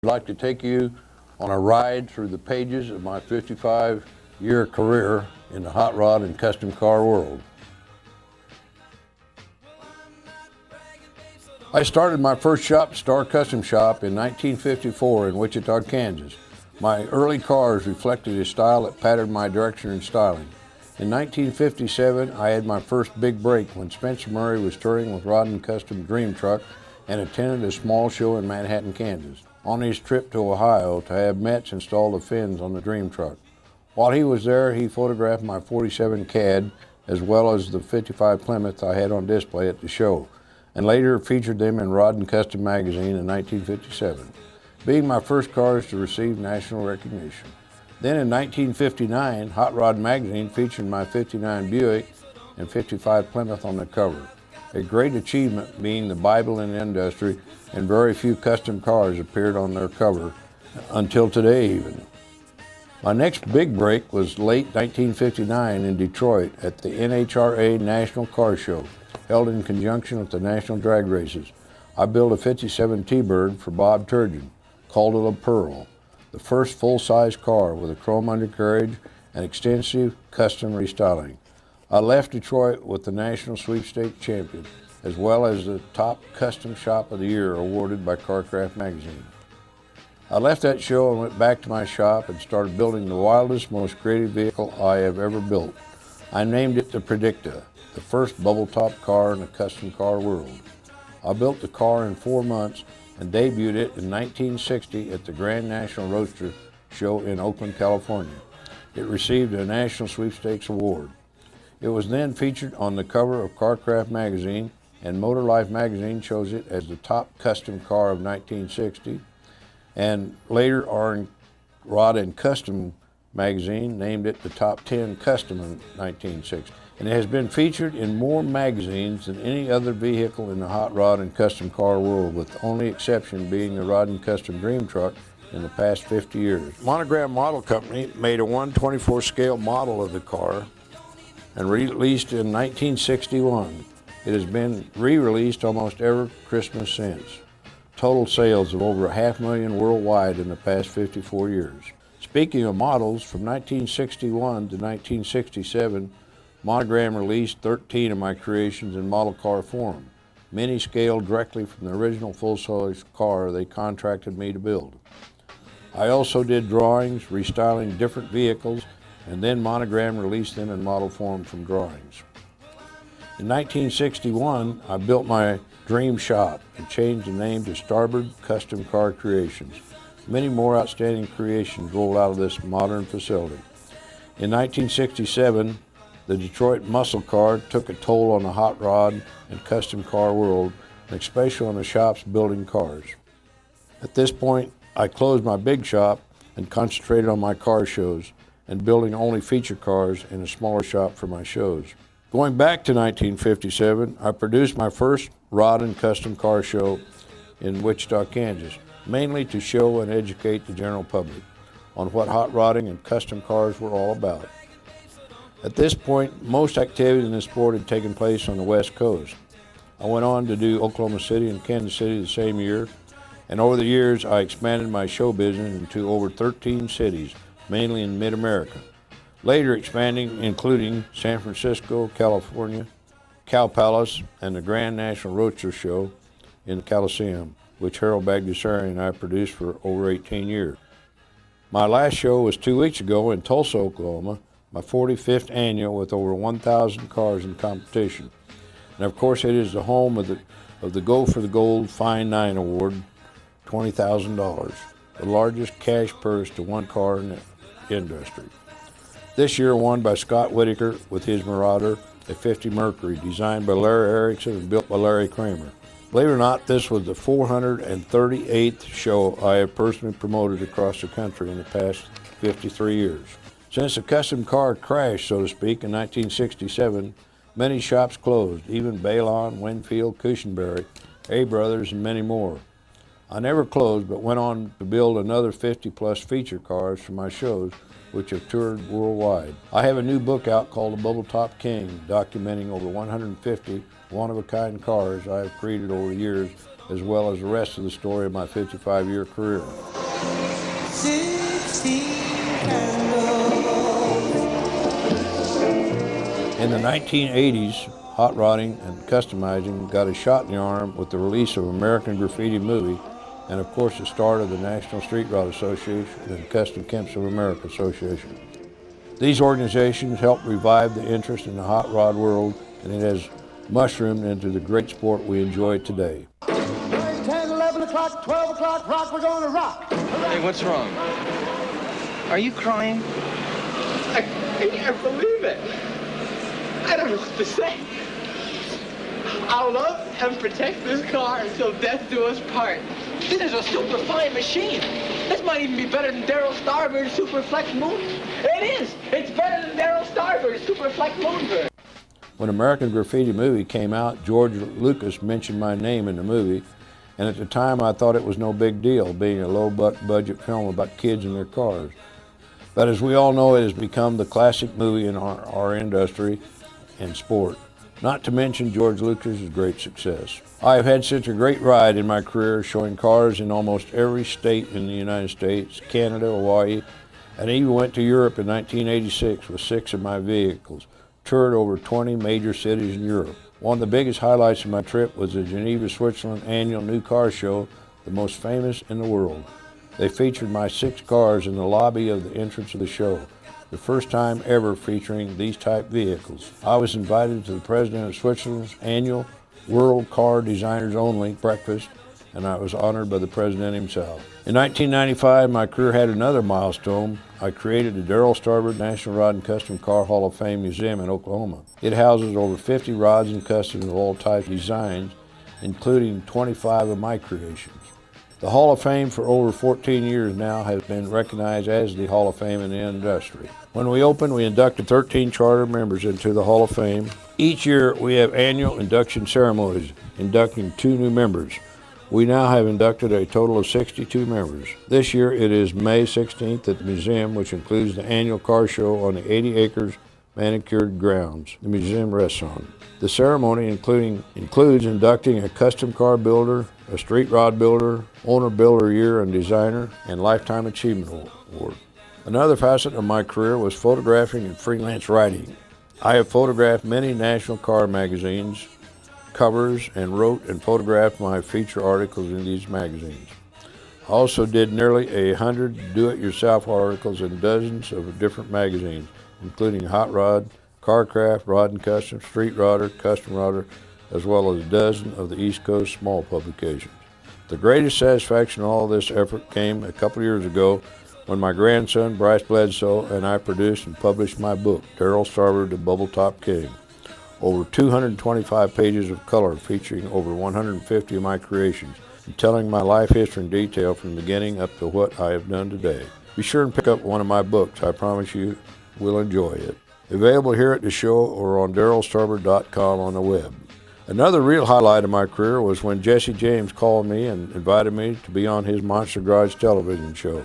I'd like to take you on a ride through the pages of my 55-year career in the hot rod and custom car world. I started my first shop, Star Custom Shop, in 1954 in Wichita, Kansas. My early cars reflected a style that patterned my direction and styling. In 1957, I had my first big break when Spencer Murray was touring with Rod and Custom Dream Truck and attended a small show in Manhattan, Kansas, on his trip to Ohio to have Metz install the fins on the Dream Truck. While he was there, he photographed my 47 CAD as well as the 55 Plymouth I had on display at the show, and later featured them in Rod and Custom magazine in 1957, being my first cars to receive national recognition. Then in 1959, Hot Rod magazine featured my 59 Buick and 55 Plymouth on the cover. A great achievement, being the Bible in the industry, and very few custom cars appeared on their cover until today even. My next big break was late 1959 in Detroit at the NHRA National Car Show, held in conjunction with the National Drag Races. I built a 57 T-Bird for Bob Turgeon, called it a Pearl, the first full-size car with a chrome undercarriage and extensive custom restyling. I left Detroit with the National Sweepstakes champion, as well as the top custom shop of the year awarded by Carcraft magazine. I left that show and went back to my shop and started building the wildest, most creative vehicle I have ever built. I named it the Predicta, the first bubble-top car in the custom car world. I built the car in 4 months and debuted it in 1960 at the Grand National Roadster Show in Oakland, California. It received a National Sweepstakes award. It was then featured on the cover of Carcraft magazine, and Motor Life magazine chose it as the top custom car of 1960, and later Rod and Custom magazine named it the top 10 custom in 1960. And it has been featured in more magazines than any other vehicle in the hot rod and custom car world, with the only exception being the Rod and Custom Dream Truck in the past 50 years. Monogram Model Company made a 1/24 scale model of the car and released in 1961. It has been re-released almost every Christmas since. Total sales of over 500,000 worldwide in the past 54 years. Speaking of models, from 1961 to 1967, Monogram released 13 of my creations in model car form, many scaled directly from the original full-size car they contracted me to build. I also did drawings, restyling different vehicles, and then Monogram released them in model form from drawings. In 1961, I built my dream shop and changed the name to Starbird Custom Car Creations. Many more outstanding creations rolled out of this modern facility. In 1967, the Detroit muscle car took a toll on the hot rod and custom car world, and especially on the shops building cars. At this point, I closed my big shop and concentrated on my car shows and building only feature cars in a smaller shop for my shows. Going back to 1957, I produced my first rod and custom car show in Wichita, Kansas, mainly to show and educate the general public on what hot rodding and custom cars were all about. At this point, most activity in the sport had taken place on the West Coast. I went on to do Oklahoma City and Kansas City the same year, and over the years I expanded my show business into over 13 cities, mainly in mid-America. Later expanding, including San Francisco, California, Cow Palace, and the Grand National Roadster Show in the Coliseum, which Harold Bagdasarian and I produced for over 18 years. My last show was 2 weeks ago in Tulsa, Oklahoma, my 45th annual, with over 1,000 cars in competition. And of course it is the home of the Go for the Gold Fine 9 Award, $20,000, the largest cash purse to one car in the industry. This year won by Scott Whitaker with his Marauder, a 50 Mercury, designed by Larry Erickson and built by Larry Kramer. Believe it or not, this was the 438th show I have personally promoted across the country in the past 53 years. Since the custom car crash, so to speak, in 1967, many shops closed, even Balon, Winfield, Cushenberry, A Brothers, and many more. I never closed, but went on to build another 50-plus feature cars for my shows, which have toured worldwide. I have a new book out called The Bubble Top King, documenting over 150 one-of-a-kind cars I have created over the years, as well as the rest of the story of my 55-year career. 16 candles. In the 1980s, hot rodding and customizing got a shot in the arm with the release of American Graffiti movie, and of course the start of the National Street Rod Association and Custom Kemps of America Association. These organizations helped revive the interest in the hot rod world, and it has mushroomed into the great sport we enjoy today. 9, 10, 11 o'clock, 12 o'clock, rock, we're going to rock. Hey, what's wrong? Are you crying? I can't believe it. I don't know what to say. I'll love and protect this car until death do us part. This is a super fine machine. This might even be better than Darryl Starbird's Super Flex Moon. It is. It's better than Darryl Starbird's Super Flex Moonbird. When American Graffiti movie came out, George Lucas mentioned my name in the movie, and at the time I thought it was no big deal, being a low-budget film about kids and their cars. But as we all know, it has become the classic movie in our industry and sport. Not to mention George Lucas's great success. I have had such a great ride in my career, showing cars in almost every state in the United States, Canada, Hawaii, and even went to Europe in 1986 with 6 of my vehicles, toured over 20 major cities in Europe. One of the biggest highlights of my trip was the Geneva, Switzerland annual new car show, the most famous in the world. They featured my 6 cars in the lobby of the entrance of the show, the first time ever featuring these type vehicles. I was invited to the President of Switzerland's annual World Car Designers Only breakfast, and I was honored by the President himself. In 1995, my career had another milestone. I created the Darryl Starbird National Rod and Custom Car Hall of Fame Museum in Oklahoma. It houses over 50 rods and customs of all types of designs, including 25 of my creations. The Hall of Fame for over 14 years now has been recognized as the Hall of Fame in the industry. When we opened, we inducted 13 charter members into the Hall of Fame. Each year, we have annual induction ceremonies, inducting 2 new members. We now have inducted a total of 62 members. This year, it is May 16th at the museum, which includes the annual car show on the 80 acres manicured grounds the museum rests on. The ceremony includes inducting a custom car builder, a street rod builder, owner builder year and designer, and lifetime achievement award. Another facet of my career was photographing and freelance writing. I have photographed many national car magazines, covers, and wrote and photographed my feature articles in these magazines. I also did nearly 100 do-it-yourself articles in dozens of different magazines, including Hot Rod, Carcraft, Rod and Custom, Street Rodder, Custom Rodder, as well as a dozen of the East Coast small publications. The greatest satisfaction in all this effort came a couple years ago when my grandson, Bryce Bledsoe, and I produced and published my book, Darryl Starbird, the Bubble Top King. Over 225 pages of color featuring over 150 of my creations and telling my life history in detail from the beginning up to what I have done today. Be sure and pick up one of my books. I promise you will enjoy it. Available here at the show or on darrylstarbird.com on the web. Another real highlight of my career was when Jesse James called me and invited me to be on his Monster Garage television show.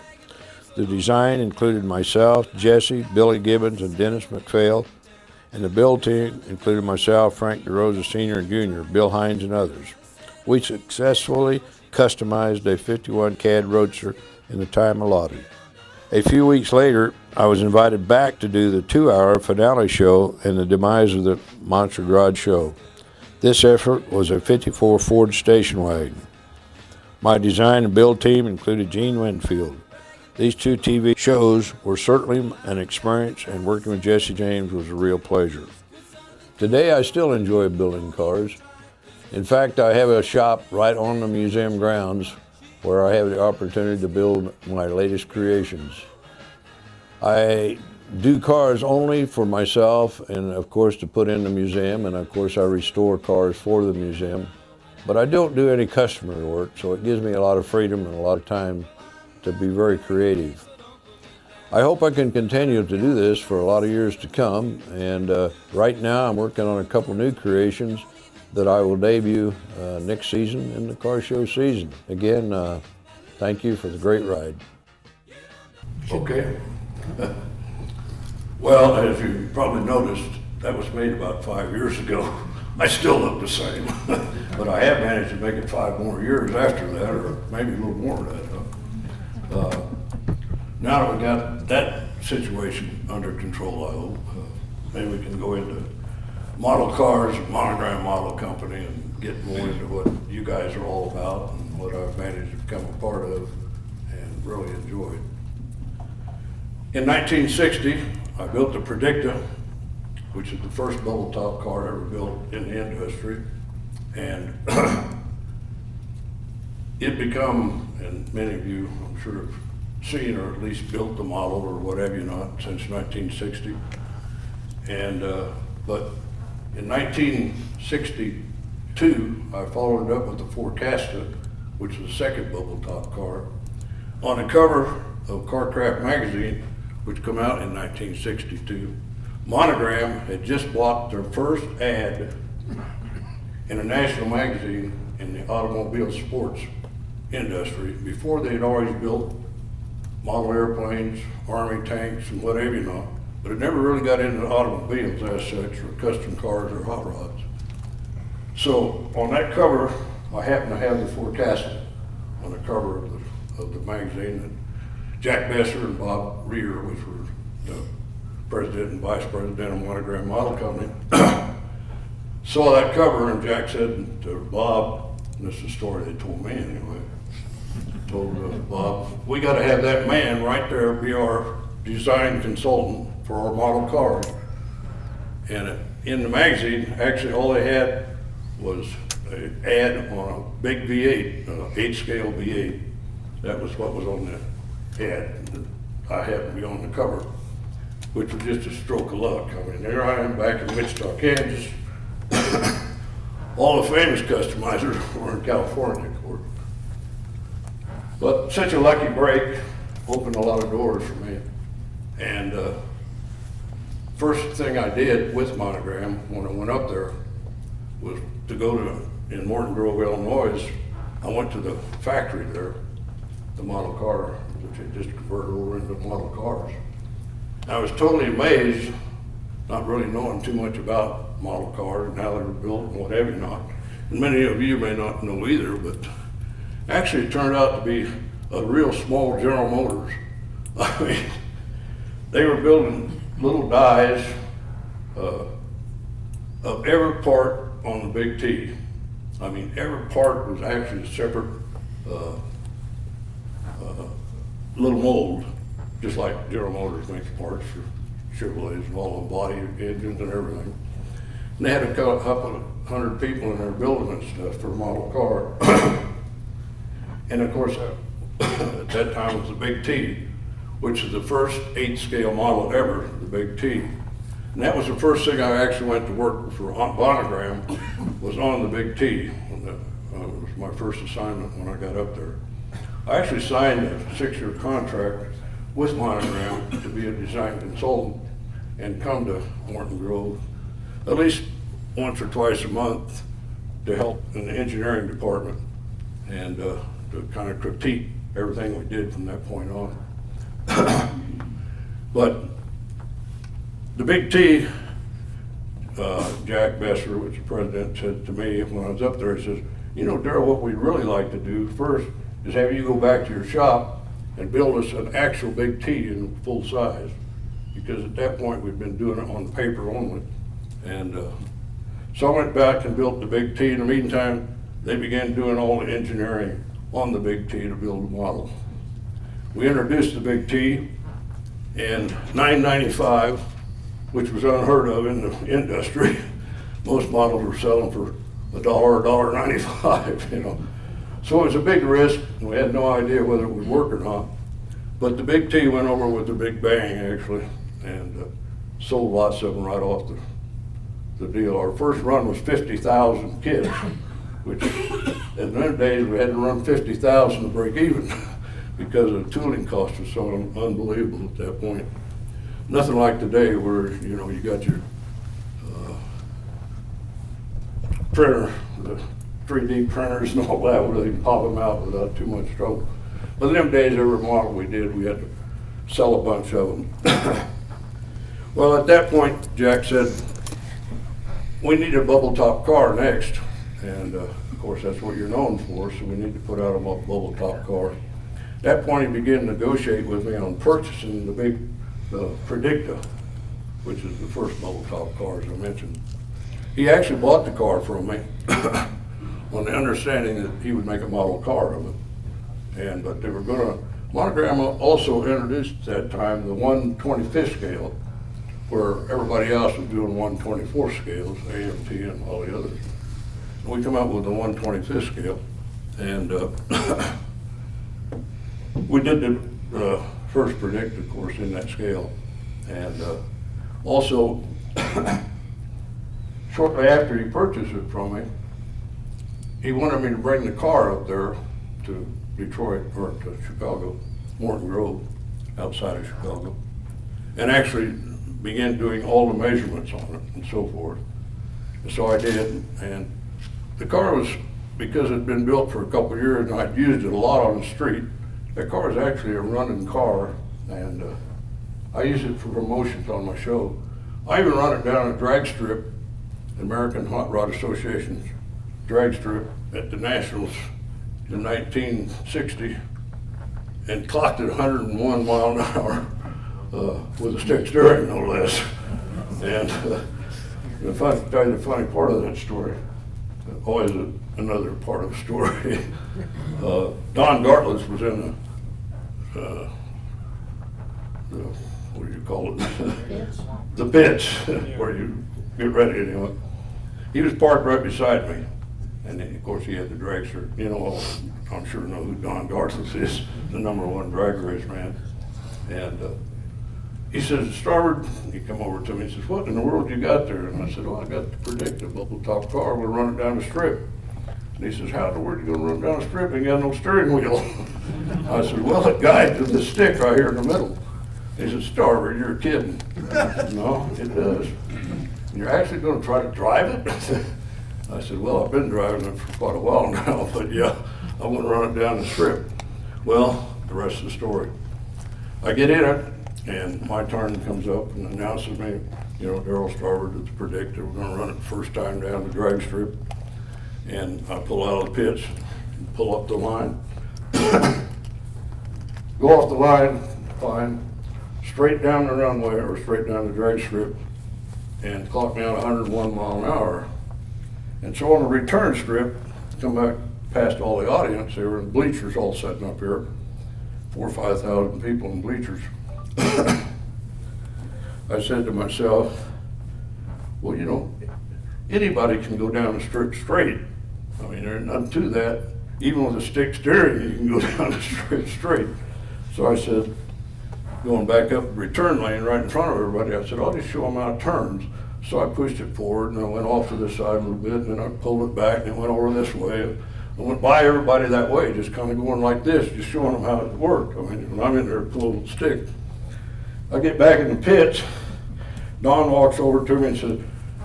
The design included myself, Jesse, Billy Gibbons, and Dennis McPhail, and the build team included myself, Frank DeRosa Sr. and Jr., Bill Hines, and others. We successfully customized a 51 CAD Roadster in the time allotted. A few weeks later, I was invited back to do the 2-hour finale show and the demise of the Monster Garage show. This effort was a 54 Ford station wagon. My design and build team included Gene Winfield. These 2 TV shows were certainly an experience, and working with Jesse James was a real pleasure. Today I still enjoy building cars. In fact, I have a shop right on the museum grounds where I have the opportunity to build my latest creations. I do cars only for myself and of course to put in the museum, and of course I restore cars for the museum. But I don't do any customer work, so it gives me a lot of freedom and a lot of time to be very creative. I hope I can continue to do this for a lot of years to come, and right now I'm working on a couple new creations that I will debut next season in the car show season. Again, thank you for the great ride. Okay. Well, as you probably noticed, that was made about 5 years ago. I still look the same. But I have managed to make it 5 more years after that, or maybe a little more than that. Now that we got that situation under control, I hope, maybe we can go into model cars, Monogram Model Company, and get more into what you guys are all about and what I've managed to become a part of and really enjoyed. In 1960, I built the Predicta, which is the first bubble top car ever built in the industry. And it become, and many of you I'm sure have seen or at least built the model or what have you not since 1960. And, but in 1962, I followed it up with the Forecasta, which was the second bubble top car, on the cover of Carcraft magazine, which came out in 1962. Monogram had just blocked their first ad in a national magazine in the automobile sports industry. Before they had always built model airplanes, army tanks, and whatever not, but it never really got into automobiles as such, or custom cars or hot rods. So on that cover, I happened to have the Forecasta on the cover of the magazine. And Jack Besser and Bob Rear, which were the president and vice president of Monogram Model Company, saw that cover, and Jack said to Bob, and this is a story they told me anyway, told Bob, we got to have that man right there be our design consultant for our model cars. And in the magazine, actually all they had was an ad on a big V8, 8-scale V8. That was what was on the ad. I happened to be on the cover, which was just a stroke of luck. I mean, there I am back in Wichita, Kansas. All the famous customizers were in California, of course. But such a lucky break opened a lot of doors for me. And first thing I did with Monogram when I went up there was to go to, in Morton Grove, Illinois, I went to the factory there, the model car, which had just converted over into model cars. I was totally amazed, not really knowing too much about model cars and how they were built and whatever not. And many of you may not know either, but actually it turned out to be a real small General Motors. I mean, they were building little dies of every part on the Big T. I mean, every part was actually a separate little mold, just like General Motors makes parts for Chevrolets and all the body engines and everything. And they had a couple of 100 people in there building and stuff for a model car. And of course, at that time was the Big T, which is the first 8-scale model ever, the Big T. And that was the first thing I actually went to work for Monogram, was on the Big T. It was my first assignment when I got up there. I actually signed a 6-year contract with Monogram to be a design consultant and come to Morton Grove at least once or twice a month to help in the engineering department and to kind of critique everything we did from that point on. But the Big T, Jack Besser, which is the president, said to me when I was up there, he says, you know, Darryl, what we'd really like to do first is have you go back to your shop and build us an actual Big T in full size. Because at that point we'd been doing it on paper only. And so I went back and built the Big T. In the meantime, they began doing all the engineering on the Big T to build the model. We introduced the Big T in $9.95, which was unheard of in the industry. Most models were selling for $1, $1.95, you know. So it was a big risk, and we had no idea whether it would work or not. But the Big T went over with a big bang, actually, and sold lots of them right off the deal. Our first run was 50,000 kits, which in those days we had to run 50,000 to break even because the tooling cost was so unbelievable at that point. Nothing like today where, you know, you got your printer, the 3D printers and all that, where they can pop them out without too much trouble. But in them days, every model we did, we had to sell a bunch of them. Well, at that point, Jack said, we needed a bubble top car next, and of course that's what you're known for, so we need to put out a bubble top car. At that point he began to negotiate with me on purchasing the big Predicta, which is the first bubble top car as I mentioned. He actually bought the car from me on the understanding that he would make a model car of it. But they were gonna, Monogram also introduced at that time the 1/25th scale, where everybody else was doing 1/24 scales, AMT and all the others. We come out with the 1/25th scale, and we did the first Predicta, of course, in that scale. And also, shortly after he purchased it from me, he wanted me to bring the car up there to Detroit, or to Chicago, Morton Grove, outside of Chicago, and actually began doing all the measurements on it and so forth. And so I did, and the car was, because it had been built for a couple of years and I'd used it a lot on the street, that car is actually a running car, and I use it for promotions on my show. I even run it down a drag strip, American Hot Rod Association's drag strip at the Nationals in 1960, and clocked at 101 mile an hour with a stick steering, no less. And if I tell you the funny part of that story, always another part of the story. Don Gartless was in the what do you call it? The pits, where you get ready anyway. He was parked right beside me. And then, of course, he had the drag strip. You know, I'm sure you know who Don Gartless is, the #1 drag race man. And he says, Starbird, he come over to me and says, what in the world you got there? And I said, oh, I got the Predicta bubble top car, we'll run it down the strip. And he says, how in the world are you gonna run down the strip? Ain't got no steering wheel. I said, well, it guides to the stick right here in the middle. He said, Starbird, you're kidding. No, it does. You're actually gonna try to drive it? I said, well, I've been driving it for quite a while now, but yeah, I want to run it down the strip. Well, the rest of the story. I get in it, and my turn comes up and announces me, you know, Darryl Starbird at the Predicta, we're going to run it the first time down the drag strip. And I pull out of the pits, pull up the line, go off the line, fine, straight down the runway or straight down the drag strip, and clock me out 101 mile an hour. And so on the return strip, come back past all the audience, they were in bleachers all sitting up here, 4,000 or 5,000 people in bleachers. I said to myself, well, you know, anybody can go down the strip straight. I mean, there's nothing to that. Even with a stick steering, you can go down the strip straight. So I said, going back up the return lane right in front of everybody, I said, I'll just show them how it turns. So I pushed it forward and I went off to the side a little bit, and then I pulled it back and it went over this way. I went by everybody that way, just kind of going like this, just showing them how it worked. I mean, when I'm in there pulling the stick. I get back in the pits, Don walks over to me and says,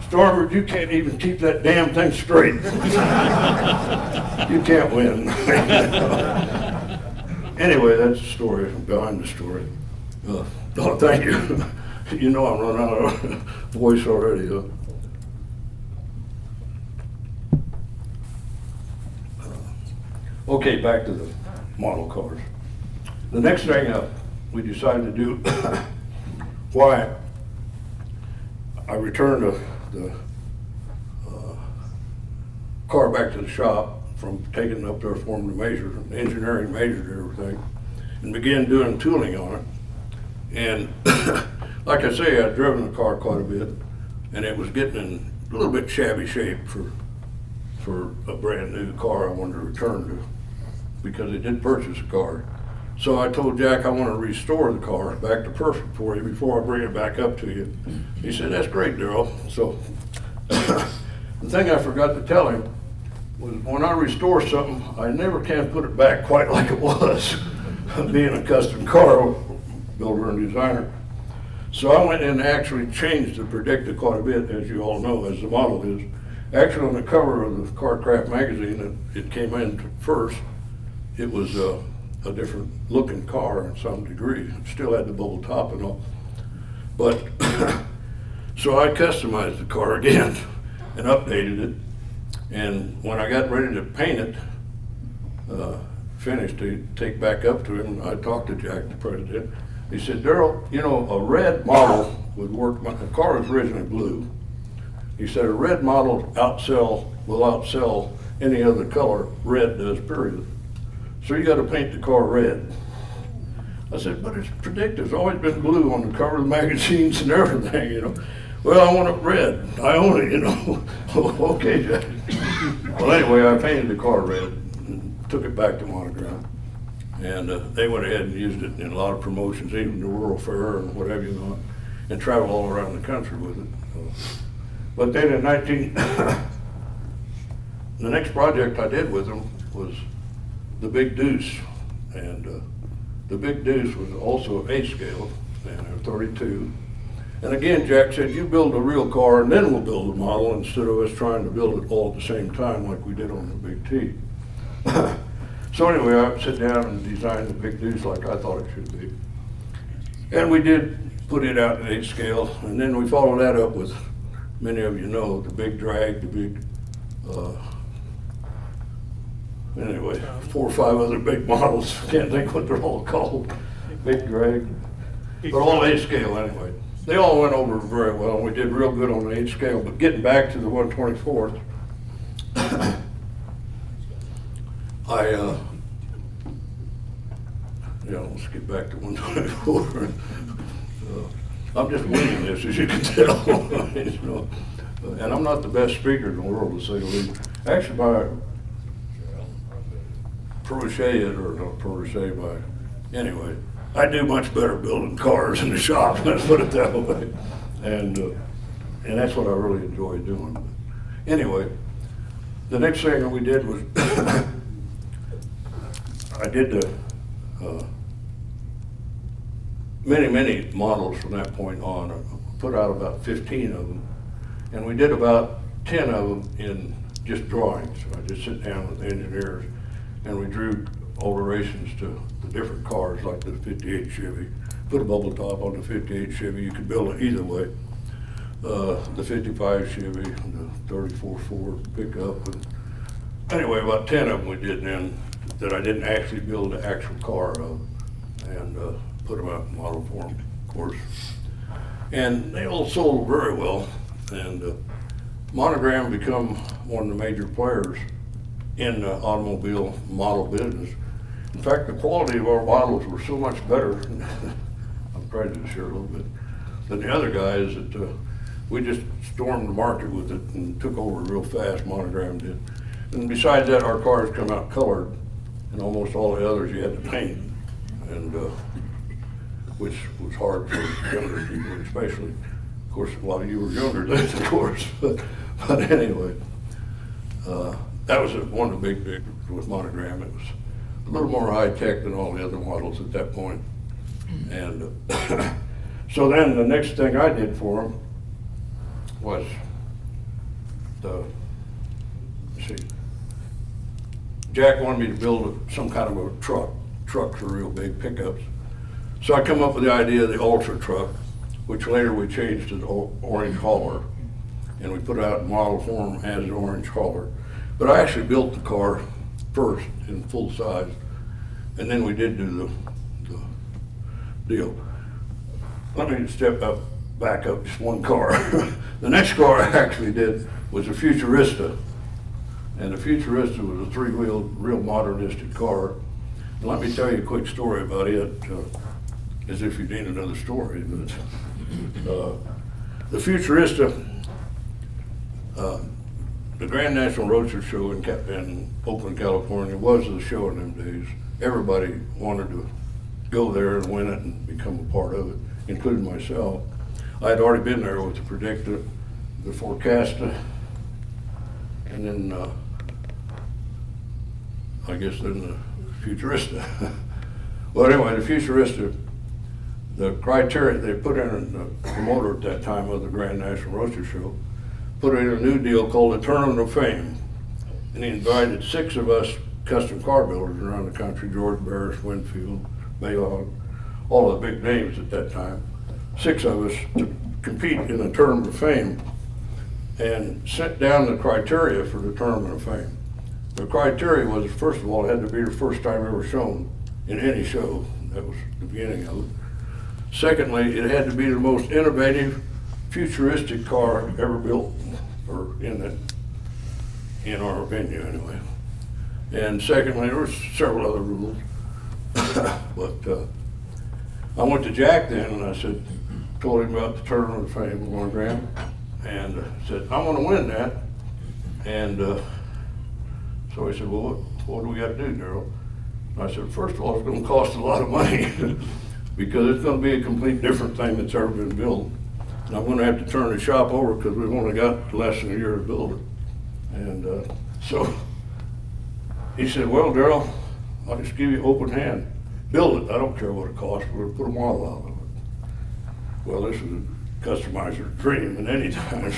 Starbird, you can't even keep that damn thing straight. You can't win. Anyway, that's the story, behind the story. Oh, thank you. You know I'm running out of voice already, huh? Okay, back to the model cars. The next thing we decided to do, why I returned the car back to the shop from taking it up there for them to measure, engineering measured everything, and began doing tooling on it. And like I say, I'd driven the car quite a bit, and it was getting in a little bit shabby shape for a brand new car I wanted to return to, because I did purchase a car. So I told Jack I want to restore the car back to perfect for you before I bring it back up to you. He said, that's great, Darryl. So the thing I forgot to tell him was when I restore something, I never can put it back quite like it was, being a custom car builder and designer. So I went and actually changed the Predicta quite a bit, as you all know, as the model is. Actually, on the cover of the Carcraft magazine, it came in first. It was a different looking car in some degree. It still had the bubble top and all. But, so I customized the car again. and updated it. And when I got ready to paint it, finished, to take back up to him, I talked to Jack, the president. He said, Darryl, you know, a red model would work. The car was originally blue. He said a red model will outsell any other color red does, period. So you got to paint the car red. I said, but it's Predicta. It's always been blue on the cover of the magazines and everything, you know. Well, I want it red. I own it, you know. Okay, Jack. Well, anyway, I painted the car red and took it back to Monogram. And they went ahead and used it in a lot of promotions, even the World Fair and whatever, you know, and traveled all around the country with it. But then in the next project I did with them was the Big Deuce. And the Big Deuce was also 8 scale, and a 32. And again, Jack said, you build a real car and then we'll build a model instead of us trying to build it all at the same time like we did on the Big T. So anyway, I sat down and designed the Big Deuce like I thought it should be. And we did put it out in 8 scale, and then we followed that up with, many of you know, the Big Drag, the big, anyway, 4 or 5 other big models. Can't think what they're all called. Big Drag, but all 8 scale anyway. They all went over very well, and we did real good on the 8 scale. But getting back to the 124th, let's get back to 124. I'm just winging this, as you can tell. You know, and I'm not the best speaker in the world, to say the least. Actually, my anyway, I do much better building cars in the shop, let's put it that way. And that's what I really enjoy doing. Anyway, the next thing that we did was, I did many models from that point on. I put out about 15 of them, and we did about 10 of them in just drawings. I just sit down with the engineers, and we drew alterations to the different cars, like the 58 Chevy. Put a bubble top on the 58 Chevy. You could build it either way. The 55 Chevy, the 34 Ford pickup. And anyway, about 10 of them we did then that I didn't actually build the actual car of, and put them out in model form, of course. And they all sold very well, and Monogram become one of the major players in the automobile model business. In fact, the quality of our models were so much better, I'm prejudiced here a little bit, than the other guys that we just stormed the market with it and took over real fast, Monogram did. And besides that, our cars come out colored, and almost all the others you had to paint, and which was hard for younger people, especially. Of course, a lot of you were younger then, of course, but anyway, that was one of the big with Monogram. It was a little more high-tech than all the other models at that point. And so then the next thing I did for them was Jack wanted me to build some kind of a truck. Trucks are real big pickups. So I come up with the idea of the Ultra truck, which later we changed to the Orange Hauler, and we put it out in model form as the Orange Hauler. But I actually built the car first in full size, and then we did do the deal. Let me back up just one car. The next car I actually did was a Futurista, and the Futurista was a 3-wheeled, real modernistic car. And let me tell you a quick story about it, as if you need another story. But the Futurista, the Grand National Roadster Show in Oakland, California was the show in them days. Everybody wanted to go there and win it and become a part of it, including myself. I had already been there with the Predicta, the Forecasta, and then I guess then the Futurista. Well, anyway, the Futurista, the criteria they put in the promoter at that time of the Grand National Roadster Show, put in a new deal called the Tournament of Fame. And he invited 6 of us custom car builders around the country, George Barris, Winfield, Baylog, all the big names at that time, 6 of us to compete in the Tournament of Fame. and sent down the criteria for the Tournament of Fame. The criteria was, first of all, it had to be the first time ever shown in any show. That was the beginning of it. Secondly, it had to be the most innovative, futuristic car ever built, or in our venue anyway. And secondly, there were several other rules. But I went to Jack then and I said, told him about the Tournament of Fame Monogram, and said, I want to win that. And so he said, well, what do we got to do, Darryl? I said, first of all, it's going to cost a lot of money because it's going to be a complete different thing that's ever been built. And I'm going to have to turn the shop over because we've only got less than a year to build it. And so he said, well, Darryl, I'll just give you open hand. Build it. I don't care what it costs. We're going to put a model out of it. Well, this is a customizer dream, and any time,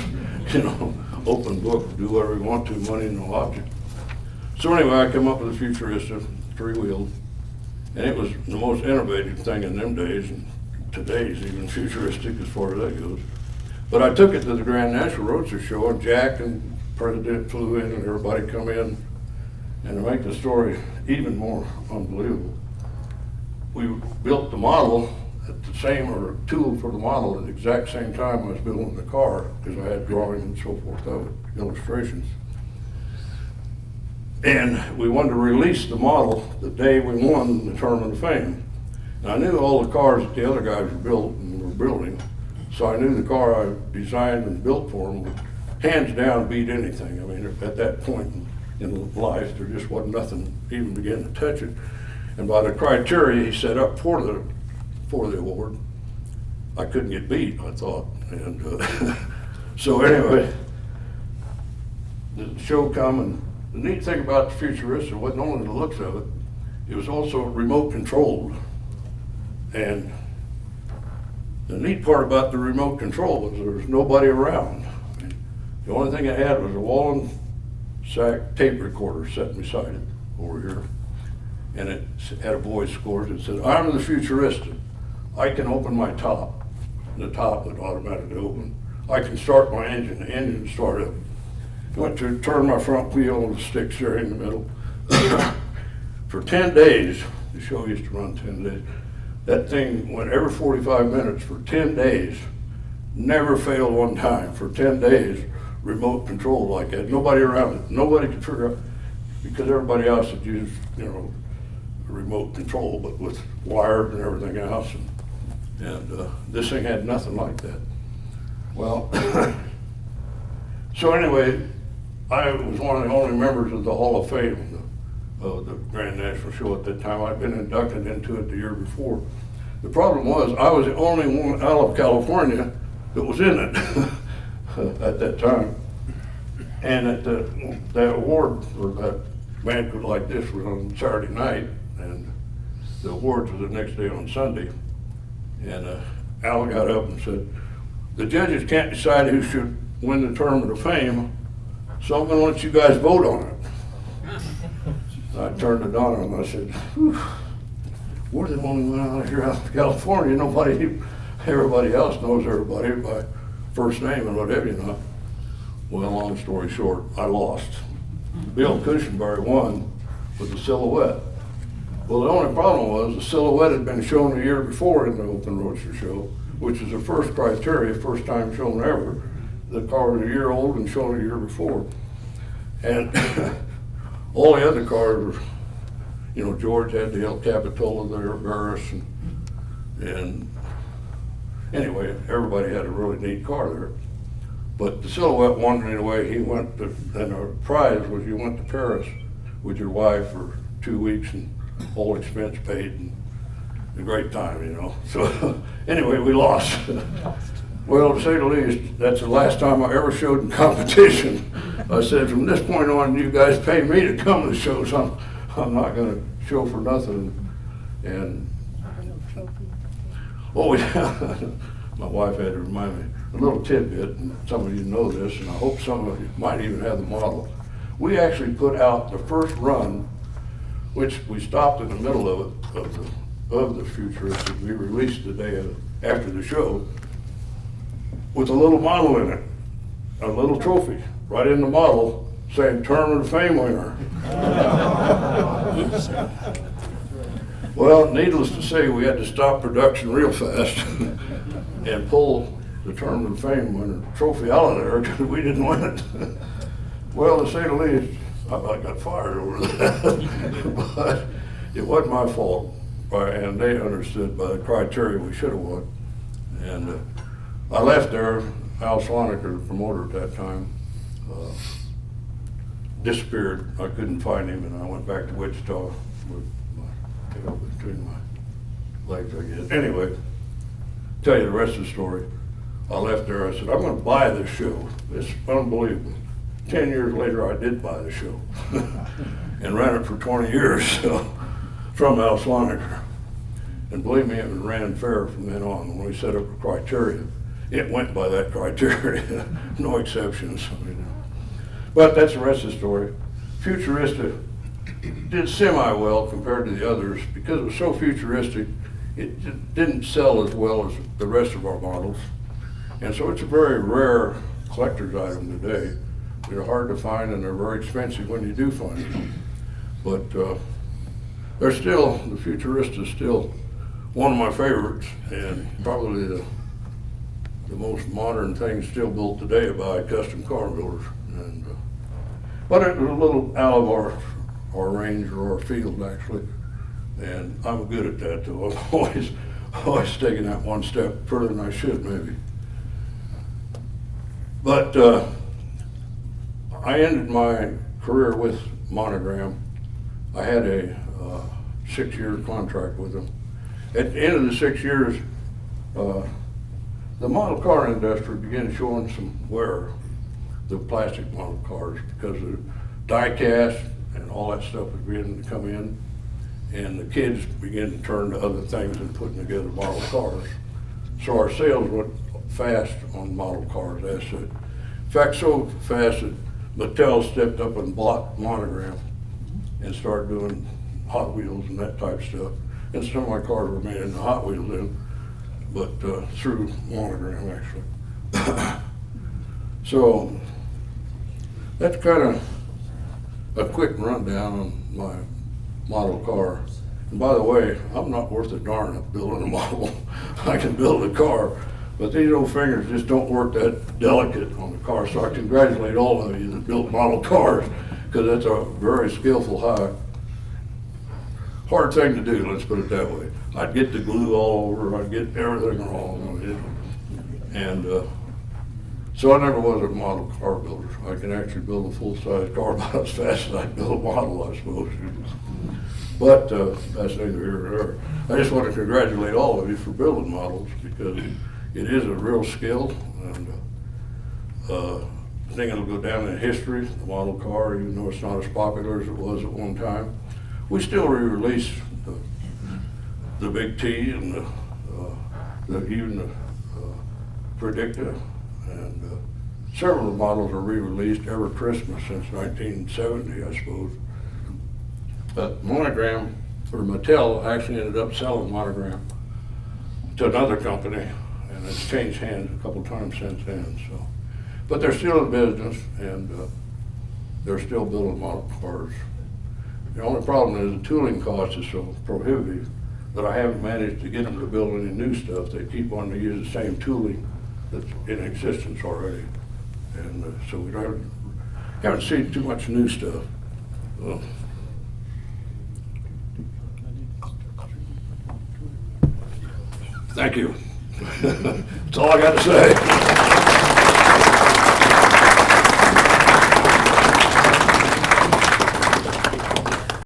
open book, do whatever you want to, money, no object. So anyway, I come up with a Futurista, three-wheeled, and it was the most innovative thing in them days, and today's even futuristic as far as that goes. But I took it to the Grand National Roadster Show, and Jack and President flew in, and everybody come in, and to make the story even more unbelievable, we built the model at the same, or tool for the model at the exact same time I was building the car, because I had drawings and so forth of it, illustrations. And we wanted to release the model the day we won the Tournament of Fame. And I knew all the cars that the other guys were built and were building, so I knew the car I designed and built for them would hands down beat anything. I mean, at that point in life, there just wasn't nothing even beginning to touch it. And by the criteria he set up for the award, I couldn't get beat, I thought. And so anyway, the show come, and the neat thing about the Futurista wasn't only the looks of it, it was also remote controlled. And the neat part about the remote control was there was nobody around. The only thing it had was a Wallen sack tape recorder sitting beside it over here. And it had a voice score that said, I'm the Futurista. I can open my top. And the top would automatically open. I can start my engine. The engine would start up. I went to turn my front wheel and the stick's there in the middle. For 10 days, the show used to run 10 days. That thing went every 45 minutes for 10 days. Never failed one time. For 10 days, remote control like that. Nobody around it. Nobody could figure out, because everybody else had used, remote control, but with wires and everything else. And this thing had nothing like that. Well, so anyway, I was one of the only members of the Hall of Fame of the Grand National Show at that time. I'd been inducted into it the year before. The problem was I was the only one out of California that was in it at that time. And at that award, or that banquet like this, was on Saturday night, and the awards was the next day on Sunday. And Al got up and said, the judges can't decide who should win the Tournament of Fame, so I'm gonna let you guys vote on it. I turned to Donna and I said, we're the only one out here out of California. Everybody else knows everybody by first name and whatever, Well, long story short, I lost. Bill Cushenberry won with the Silhouette. Well, the only problem was the Silhouette had been shown the year before in the Open Roadster Show, which is the first criteria, first time shown ever. The car was a year old and shown a year before. And all the other cars were, George had the El Capitola there, Barris, and anyway, everybody had a really neat car there. But the Silhouette won anyway. He went to, and our prize was you went to Paris with your wife for 2 weeks and all expense paid, and a great time, So anyway, we lost. Well, to say the least, that's the last time I ever showed in competition. I said, from this point on, you guys pay me to come to the shows. I'm not going to show for nothing. And yeah, my wife had to remind me a little tidbit, and some of you know this, and I hope some of you might even have the model. We actually put out the first run, which we stopped in the middle of the Futurist. We released the day after the show with a little model in it. a little trophy right in the model saying Tournament of Fame winner. Well, needless to say, we had to stop production real fast and pull the Tournament of Fame winner trophy out of there because we didn't win it. Well, to say the least, I got fired over that, but it wasn't my fault, and they understood by the criteria we should have won. And I left there. Al Sloniker, the promoter at that time, disappeared. I couldn't find him, and I went back to Wichita with my tail between my legs, I guess. Anyway, tell you the rest of the story. I left there. I said, I'm going to buy this show. It's unbelievable. 10 years later, I did buy the show and ran it for 20 years from Al Sloniker. And believe me, it ran fair from then on. When we set up a criteria, it went by that criteria, no exceptions. But that's the rest of the story. Futurista did semi-well compared to the others. Because it was so futuristic, it didn't sell as well as the rest of our models. And so it's a very rare collector's item today. They're hard to find and they're very expensive when you do find them. But they're still, the Futurista is still one of my favorites, and probably the most modern thing still built today by custom car builders. And but it was a little out of our range or our field actually, and I'm good at that though. I'm always taking that one step further than I should maybe. But I ended my career with Monogram. I had a 6-year contract with them. At the end of the 6 years, the model car industry began showing some wear, the plastic model cars, because the die cast and all that stuff was beginning to come in, and the kids began to turn to other things and putting together model cars. So our sales went fast on model cars, as said. In fact, so fast that Mattel stepped up and bought Monogram and started doing Hot Wheels and that type of stuff. And some of my cars were made in the Hot Wheels then, but through Monogram actually. So that's kind of a quick rundown on my model car. And by the way, I'm not worth a darn at building a model. I can build a car, but these old fingers just don't work that delicate on the car. So I congratulate all of you that built model cars, because that's a very skillful, hard thing to do, let's put it that way. I'd get the glue all over, I'd get everything wrong. And so I never was a model car builder. I can actually build a full-size car about as fast as I can build a model, I suppose. But that's neither here nor there. I just want to congratulate all of you for building models, because it is a real skill, and I think it'll go down in history, the model car, even though it's not as popular as it was at one time. We still re-release the Big T and even the Predicta, and several of the models are re-released every Christmas since 1970, I suppose. But Monogram, or Mattel, actually ended up selling Monogram to another company, and it's changed hands a couple times since then. So, but they're still in business, and they're still building model cars. The only problem is the tooling cost is so prohibitive that I haven't managed to get them to build any new stuff. They keep wanting to use the same tooling that's in existence already, and so we haven't seen too much new stuff. Well, thank you. That's all I got to say.